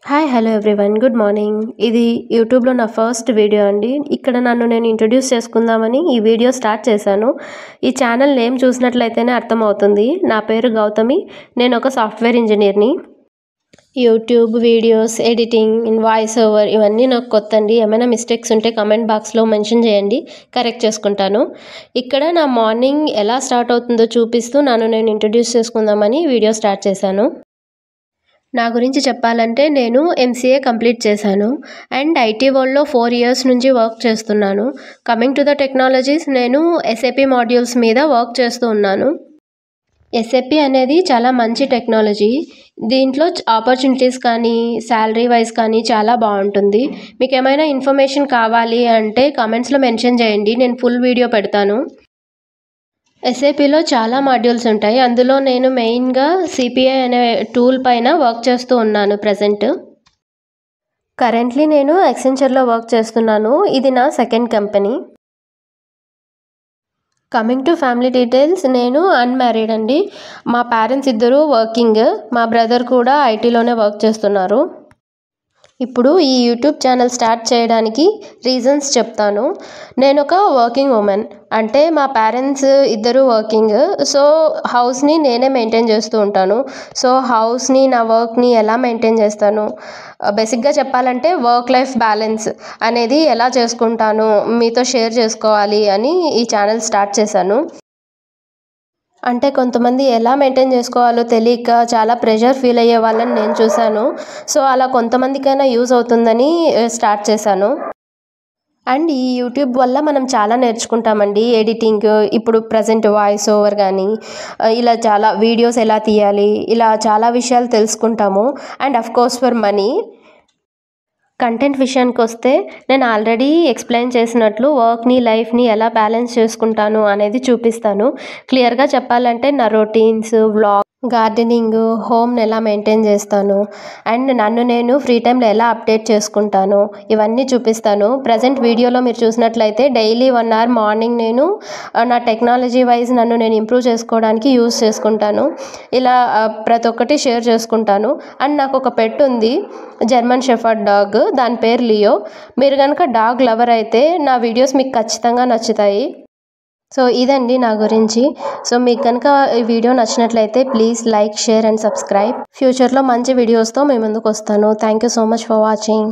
Hi hello everyone good morning. ఇది యూట్యూబ్లో నా ఫస్ట్ వీడియో అండి. ఇక్కడ నన్ను నేను ఇంట్రడ్యూస్ చేసుకుందామని ఈ వీడియో స్టార్ట్ చేశాను. ఈ ఛానల్ నేమ్ చూసినట్లయితేనే అర్థమవుతుంది. నా పేరు గౌతమి. నేను ఒక సాఫ్ట్వేర్ ఇంజనీర్ని. YouTube videos editing voice over ఇవన్నీ నాకు కొత్త అండి. ఏమైనా మిస్టేక్స్ ఉంటే కమెంట్ బాక్స్లో మెన్షన్ చేయండి, కరెక్ట్ చేసుకుంటాను. ఇక్కడ నా మార్నింగ్ ఎలా స్టార్ట్ అవుతుందో చూపిస్తూ నన్ను నేను ఇంట్రడ్యూస్ చేసుకుందామని వీడియో స్టార్ట్ చేశాను. నా గురించి చెప్పాలంటే నేను ఎంసీఏ కంప్లీట్ చేశాను అండ్ ఐటీ వరల్డ్లో 4 years నుంచి వర్క్ చేస్తున్నాను. కమింగ్ టు ద టెక్నాలజీస్, నేను ఎస్ఏపీ మాడ్యూల్స్ మీద వర్క్ చేస్తూ ఉన్నాను. ఎస్ఏపీ అనేది చాలా మంచి టెక్నాలజీ. దీంట్లో ఆపర్చునిటీస్ కానీ శాలరీ వైజ్ కానీ చాలా బాగుంటుంది. మీకు ఏమైనా ఇన్ఫర్మేషన్ కావాలి అంటే కామెంట్స్లో మెన్షన్ చేయండి, నేను ఫుల్ వీడియో పెడతాను. ఎస్ఏపీలో చాలా మాడ్యూల్స్ ఉంటాయి. అందులో నేను మెయిన్గా సిపిఐ అనే టూల్ పైన వర్క్ చేస్తూ ఉన్నాను ప్రజెంట్. కరెంట్లీ నేను ఎక్సెంచర్లో వర్క్ చేస్తున్నాను. ఇది నా second company. Coming to family details, నేను అన్మ్యారీడ్ అండి. మా పేరెంట్స్ ఇద్దరు వర్కింగ్. మా బ్రదర్ కూడా ఐటీలోనే వర్క్ చేస్తున్నారు. ఇప్పుడు ఈ యూట్యూబ్ ఛానల్ స్టార్ట్ చేయడానికి రీజన్స్ చెప్తాను. నేను ఒక వర్కింగ్ ఉమెన్, అంటే మా పేరెంట్స్ ఇద్దరు వర్కింగ్. సో హౌస్ని నేనే మెయింటైన్ చేస్తూ ఉంటాను. సో హౌస్ని నా వర్క్ని ఎలా మెయింటైన్ చేస్తాను, బేసిక్గా చెప్పాలంటే వర్క్ లైఫ్ బ్యాలెన్స్ అనేది ఎలా చేసుకుంటాను మీతో షేర్ చేసుకోవాలి అని ఈ ఛానల్ స్టార్ట్ చేశాను. అంటే కొంతమంది ఎలా మెయింటైన్ చేసుకోవాలో తెలియక చాలా ప్రెషర్ ఫీల్ అయ్యే వాళ్ళని నేను చూశాను. సో అలా కొంతమందికైనా యూజ్ అవుతుందని స్టార్ట్ చేశాను. అండ్ ఈ యూట్యూబ్ వల్ల మనం చాలా నేర్చుకుంటామండి. ఎడిటింగ్, ఇప్పుడు ప్రజెంట్ వాయిస్ ఓవర్ కానీ ఇలా చాలా వీడియోస్ ఎలా తీయాలి, ఇలా చాలా విషయాలు తెలుసుకుంటాము. And of course for money. Content విషయానికి వస్తే నేను ఆల్రెడీ ఎక్స్ప్లెయిన్ చేసినట్లు వర్క్ని లైఫ్ని ఎలా బ్యాలెన్స్ చేసుకుంటాను అనేది చూపిస్తాను. క్లియర్గా చెప్పాలంటే నా రొటీన్స్, వ్లాగ్, గార్డెనింగ్, హోమ్ని ఎలా మెయింటైన్ చేస్తాను అండ్ నన్ను నేను ఫ్రీ టైంలో ఎలా అప్డేట్ చేసుకుంటాను ఇవన్నీ చూపిస్తాను. ప్రజెంట్ వీడియోలో మీరు చూసినట్లయితే డైలీ 1 hour మార్నింగ్ నేను నా టెక్నాలజీ వైజ్ నన్ను నేను ఇంప్రూవ్ చేసుకోవడానికి యూజ్ చేసుకుంటాను. ఇలా ప్రతి ఒక్కటి షేర్ చేసుకుంటాను. అండ్ నాకు ఒక పెట్ ఉంది, జర్మన్ షెఫర్డ్ డాగ్. దాని పేరు లియో. మీరు కనుక డాగ్ లవర్ అయితే నా వీడియోస్ మీకు ఖచ్చితంగా నచ్చుతాయి. సో ఇదండి నా గురించి. సో మీకు కనుక ఈ వీడియో నచ్చినట్లయితే please like, share and subscribe. ఫ్యూచర్లో మంచి వీడియోస్తో మీ ముందుకు వస్తాను. Thank you so much for watching.